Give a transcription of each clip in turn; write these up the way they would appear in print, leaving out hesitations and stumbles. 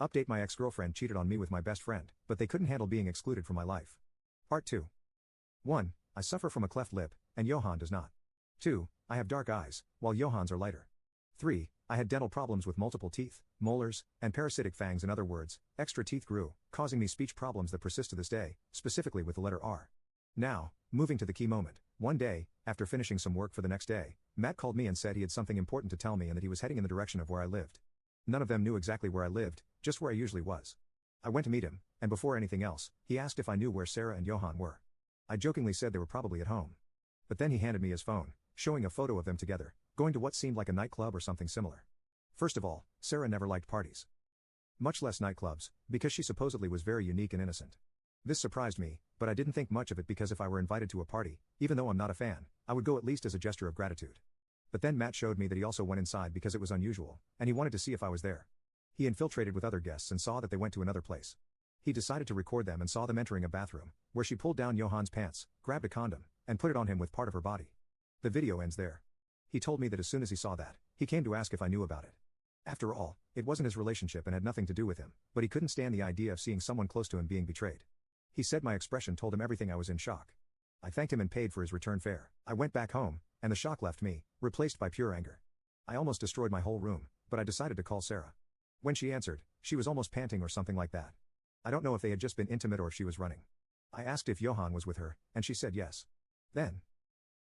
Update: my ex-girlfriend cheated on me with my best friend, but they couldn't handle being excluded from my life. Part 2. 1. I suffer from a cleft lip, and Johan does not. 2. I have dark eyes, while Johan's are lighter. 3. I had dental problems with multiple teeth, molars, and parasitic fangs. In other words, extra teeth grew, causing me speech problems that persist to this day, specifically with the letter R. Now, moving to the key moment. One day, after finishing some work for the next day, Matt called me and said he had something important to tell me and that he was heading in the direction of where I lived. None of them knew exactly where I lived, just where I usually was. I went to meet him, and before anything else, he asked if I knew where Sarah and Johan were. I jokingly said they were probably at home. But then he handed me his phone, showing a photo of them together, going to what seemed like a nightclub or something similar. First of all, Sarah never liked parties, much less nightclubs, because she supposedly was very unique and innocent. This surprised me, but I didn't think much of it because if I were invited to a party, even though I'm not a fan, I would go at least as a gesture of gratitude. But then Matt showed me that he also went inside because it was unusual, and he wanted to see if I was there. He infiltrated with other guests and saw that they went to another place. He decided to record them and saw them entering a bathroom, where she pulled down Johan's pants, grabbed a condom, and put it on him with part of her body. The video ends there. He told me that as soon as he saw that, he came to ask if I knew about it. After all, it wasn't his relationship and had nothing to do with him, but he couldn't stand the idea of seeing someone close to him being betrayed. He said my expression told him everything. I was in shock. I thanked him and paid for his return fare. I went back home, and the shock left me, replaced by pure anger. I almost destroyed my whole room, but I decided to call Sarah. When she answered, she was almost panting or something like that. I don't know if they had just been intimate or if she was running. I asked if Johan was with her, and she said yes. Then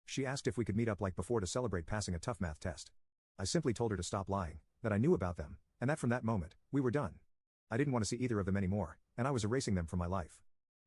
she asked if we could meet up like before to celebrate passing a tough math test. I simply told her to stop lying, that I knew about them, and that from that moment, we were done. I didn't want to see either of them anymore, and I was erasing them from my life.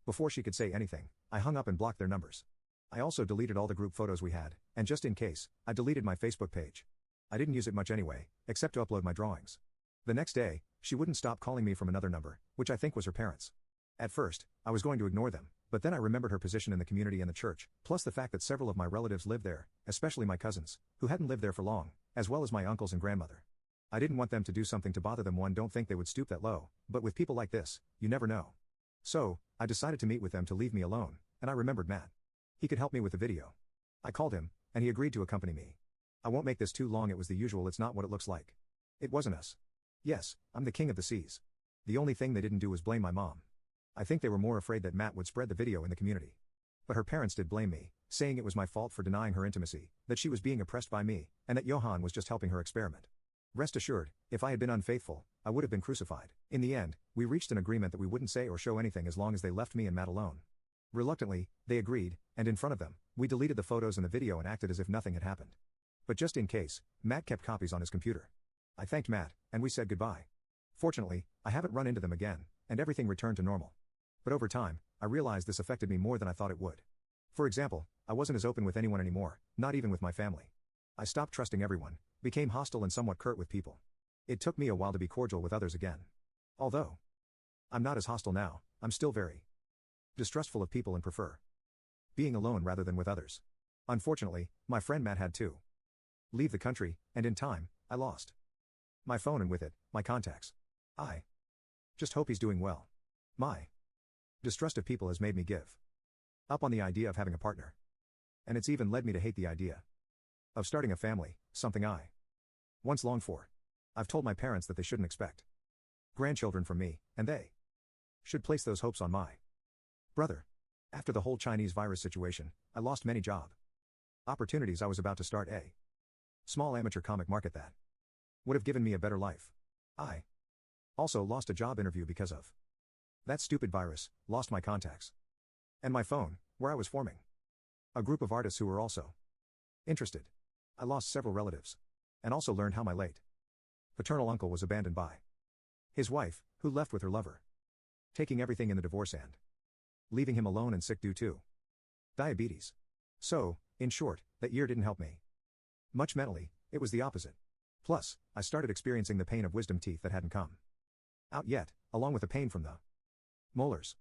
Before she could say anything, I hung up and blocked their numbers. I also deleted all the group photos we had, and just in case, I deleted my Facebook page. I didn't use it much anyway, except to upload my drawings. The next day, she wouldn't stop calling me from another number, which I think was her parents'. At first, I was going to ignore them, but then I remembered her position in the community and the church, plus the fact that several of my relatives lived there, especially my cousins, who hadn't lived there for long, as well as my uncles and grandmother. I didn't want them to do something to bother them. One don't think they would stoop that low, but with people like this, you never know. So, I decided to meet with them to leave me alone, and I remembered Matt. He could help me with the video. I called him, and he agreed to accompany me. I won't make this too long. It was the usual. It's not what it looks like. It wasn't us. Yes, I'm the king of the seas. The only thing they didn't do was blame my mom. I think they were more afraid that Matt would spread the video in the community. But her parents did blame me, saying it was my fault for denying her intimacy, that she was being oppressed by me, and that Johan was just helping her experiment. Rest assured, if I had been unfaithful, I would have been crucified. In the end, we reached an agreement that we wouldn't say or show anything as long as they left me and Matt alone. Reluctantly, they agreed, and in front of them, we deleted the photos and the video and acted as if nothing had happened. But just in case, Matt kept copies on his computer. I thanked Matt, and we said goodbye. Fortunately, I haven't run into them again, and everything returned to normal. But over time, I realized this affected me more than I thought it would. For example, I wasn't as open with anyone anymore, not even with my family. I stopped trusting everyone, became hostile and somewhat curt with people. It took me a while to be cordial with others again. Although I'm not as hostile now, I'm still very distrustful of people and prefer being alone rather than with others. Unfortunately, my friend Matt had to leave the country, and in time, I lost my phone and with it, my contacts. I just hope he's doing well. My distrust of people has made me give up on the idea of having a partner. And it's even led me to hate the idea of starting a family, something I once longed for. I've told my parents that they shouldn't expect grandchildren from me, and they should place those hopes on my brother. After the whole Chinese virus situation, I lost many job opportunities. I was about to start a small amateur comic market that would have given me a better life. I also lost a job interview because of that stupid virus, lost my contacts and my phone, where I was forming a group of artists who were also interested. I lost several relatives, and also learned how my late paternal uncle was abandoned by his wife, who left with her lover, taking everything in the divorce and leaving him alone and sick due to diabetes. So, in short, that year didn't help me much mentally. It was the opposite. Plus, I started experiencing the pain of wisdom teeth that hadn't come out yet, along with the pain from the molars.